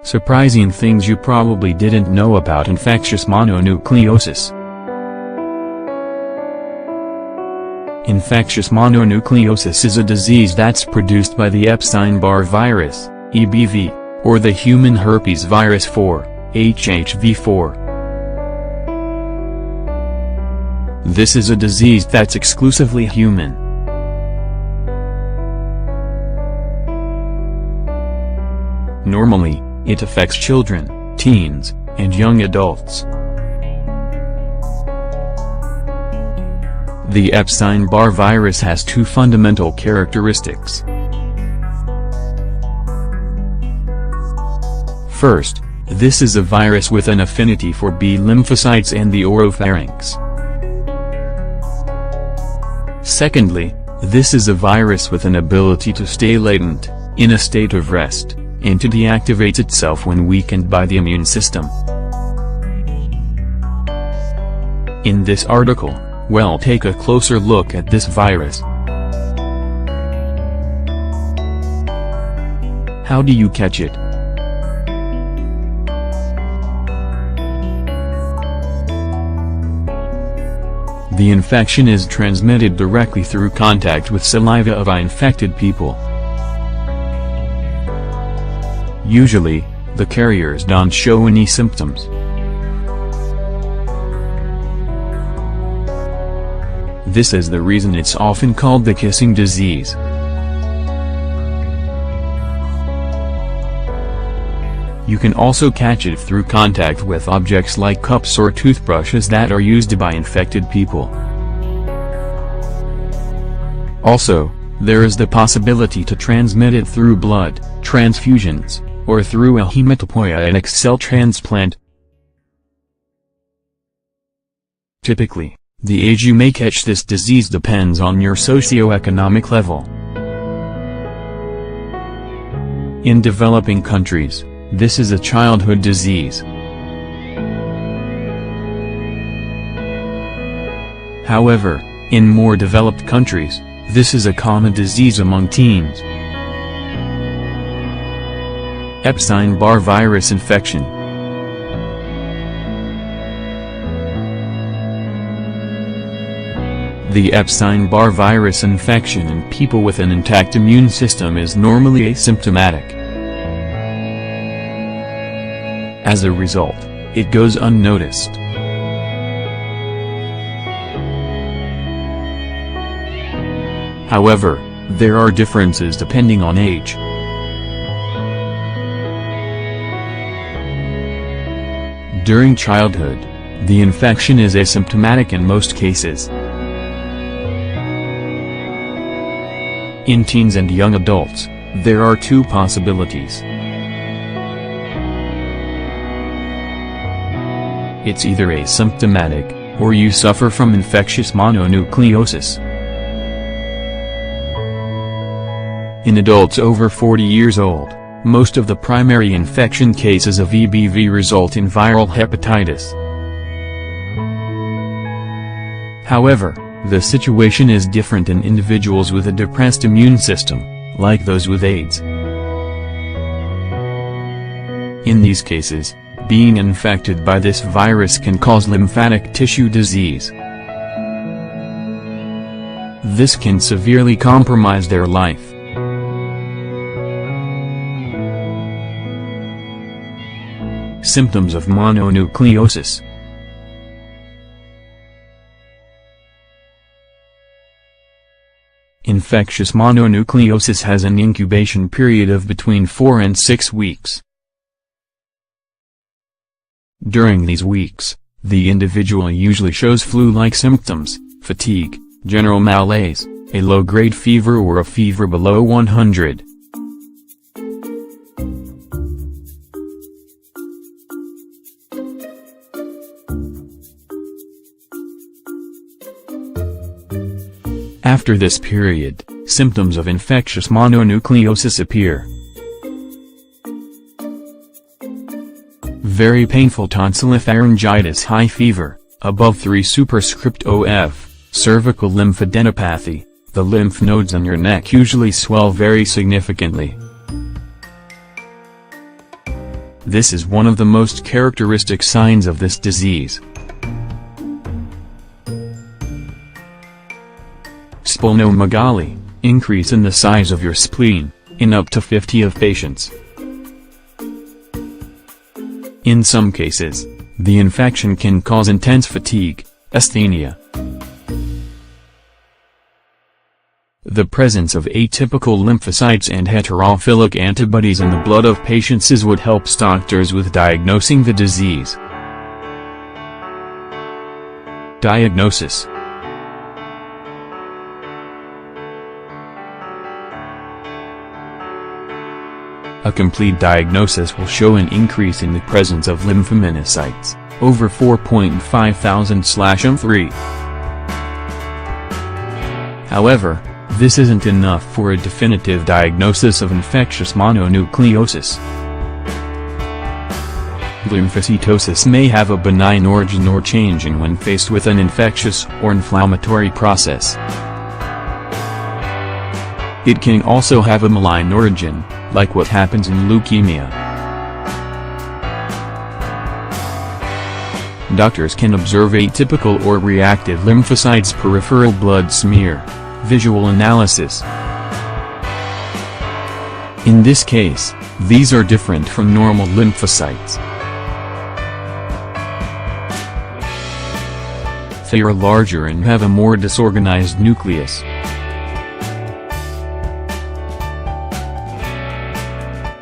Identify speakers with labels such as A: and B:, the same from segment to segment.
A: Surprising things you probably didn't know about infectious mononucleosis. Infectious mononucleosis is a disease that's produced by the Epstein-Barr virus, EBV, or the human herpes virus 4, HHV4. This is a disease that's exclusively human. Normally, it affects children, teens, and young adults. The Epstein-Barr virus has two fundamental characteristics. First, this is a virus with an affinity for B lymphocytes and the oropharynx. Secondly, this is a virus with an ability to stay latent, in a state of rest, and to deactivate itself when weakened by the immune system. In this article, we'll take a closer look at this virus. How do you catch it? The infection is transmitted directly through contact with saliva of infected people. Usually, the carriers don't show any symptoms. This is the reason it's often called the kissing disease. You can also catch it through contact with objects like cups or toothbrushes that are used by infected people. Also, there is the possibility to transmit it through blood transfusions, or through a hematopoietic cell transplant. Typically, the age you may catch this disease depends on your socioeconomic level. In developing countries, this is a childhood disease. However, in more developed countries, this is a common disease among teens. Epstein-Barr virus infection. The Epstein-Barr virus infection in people with an intact immune system is normally asymptomatic. As a result, it goes unnoticed. However, there are differences depending on age. During childhood, the infection is asymptomatic in most cases. In teens and young adults, there are two possibilities. It's either asymptomatic, or you suffer from infectious mononucleosis. In adults over 40 years old, most of the primary infection cases of EBV result in viral hepatitis. However, the situation is different in individuals with a depressed immune system, like those with AIDS. In these cases, being infected by this virus can cause lymphatic tissue disease. This can severely compromise their life. Symptoms of mononucleosis. Infectious mononucleosis has an incubation period of between 4 and 6 weeks. During these weeks, the individual usually shows flu-like symptoms, fatigue, general malaise, a low-grade fever or a fever below 100. After this period, symptoms of infectious mononucleosis appear. Very painful tonsillopharyngitis, high fever, above 3 superscript OF, cervical lymphadenopathy, the lymph nodes on your neck usually swell very significantly. This is one of the most characteristic signs of this disease. Splenomegaly, increase in the size of your spleen, in up to 50 of patients. In some cases, the infection can cause intense fatigue, asthenia. The presence of atypical lymphocytes and heterophilic antibodies in the blood of patients is what helps doctors with diagnosing the disease. Diagnosis. A complete diagnosis will show an increase in the presence of lymphomenocytes, over 4,500/M3. However, this isn't enough for a definitive diagnosis of infectious mononucleosis. Lymphocytosis may have a benign origin or changing when faced with an infectious or inflammatory process. It can also have a malign origin, like what happens in leukemia. Doctors can observe atypical or reactive lymphocytes, peripheral blood smear, visual analysis. In this case, these are different from normal lymphocytes. They are larger and have a more disorganized nucleus.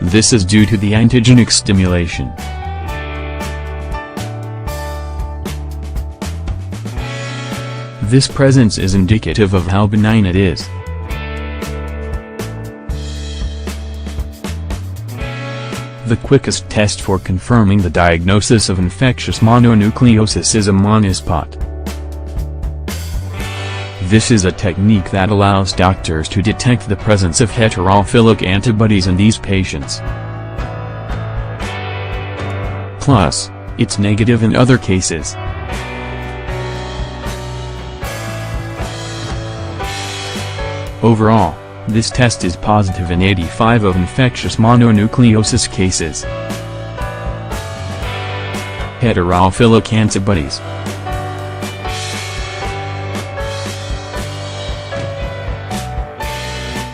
A: This is due to the antigenic stimulation. This presence is indicative of how benign it is. The quickest test for confirming the diagnosis of infectious mononucleosis is a monospot. This is a technique that allows doctors to detect the presence of heterophilic antibodies in these patients. Plus, it's negative in other cases. Overall, this test is positive in 85 of infectious mononucleosis cases. Heterophilic antibodies.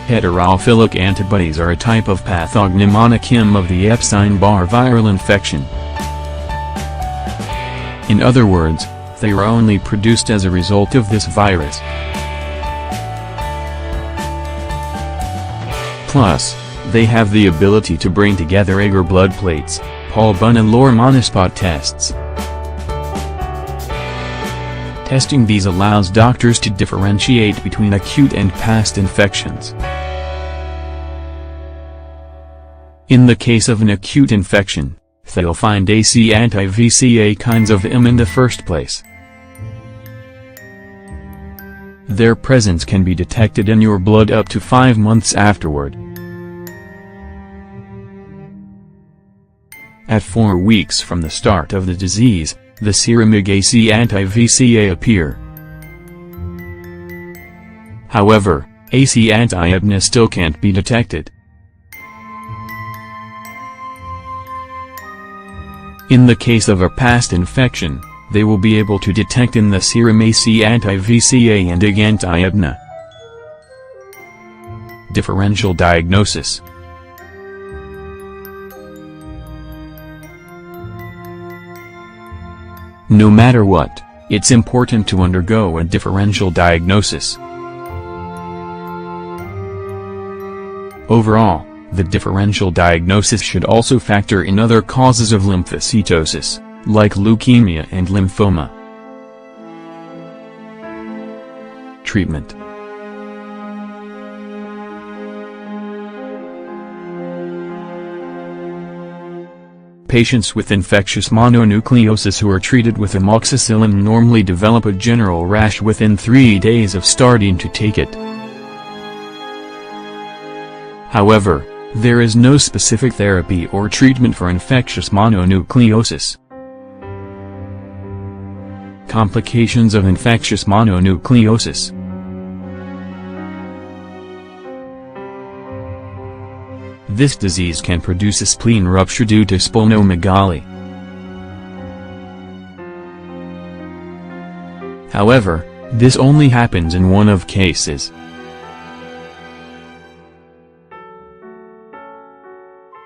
A: Heterophilic antibodies are a type of pathognomonic of the Epstein-Barr viral infection. In other words, they are only produced as a result of this virus. Plus, they have the ability to bring together agar blood plates, Paul-Bunn-Lore monospot tests. Testing these allows doctors to differentiate between acute and past infections. In the case of an acute infection, they'll find AC anti-VCA kinds of IM in the first place. Their presence can be detected in your blood up to 5 months afterward. At 4 weeks from the start of the disease, the serum AC anti-VCA appear. However, AC anti-IBNA still can't be detected. In the case of a past infection, they will be able to detect in the serum AC anti-VCA and IG anti-IBNA. Differential diagnosis. No matter what, it's important to undergo a differential diagnosis. Overall, the differential diagnosis should also factor in other causes of lymphocytosis, like leukemia and lymphoma. Treatment. Patients with infectious mononucleosis who are treated with amoxicillin normally develop a general rash within 3 days of starting to take it. However, there is no specific therapy or treatment for infectious mononucleosis. Complications of infectious mononucleosis. This disease can produce a spleen rupture due to splenomegaly. However, this only happens in one of cases.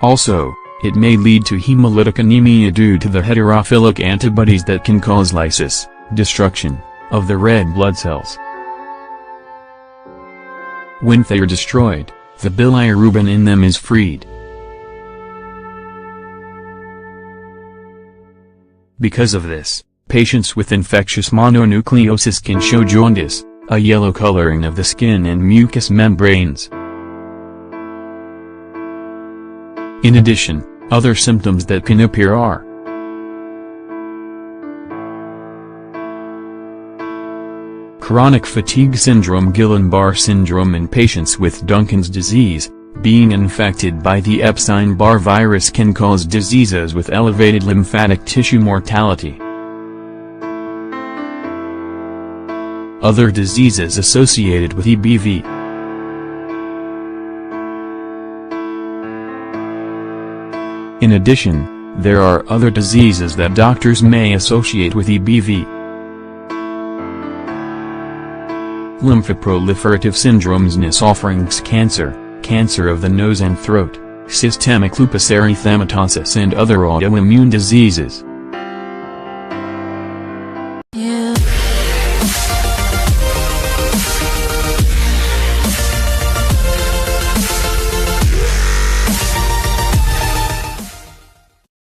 A: Also, it may lead to hemolytic anemia due to the heterophilic antibodies that can cause lysis, destruction, of the red blood cells. When they are destroyed, the bilirubin in them is freed. Because of this, patients with infectious mononucleosis can show jaundice, a yellow coloring of the skin and mucous membranes. In addition, other symptoms that can appear are chronic fatigue syndrome, Guillain-Barré syndrome in patients with Duncan's disease. Being infected by the Epstein-Barr virus can cause diseases with elevated lymphatic tissue mortality. Other diseases associated with EBV. In addition, there are other diseases that doctors may associate with EBV. Lymphoproliferative syndromes, nasopharynx cancer, cancer of the nose and throat, systemic lupus erythematosus and other autoimmune diseases.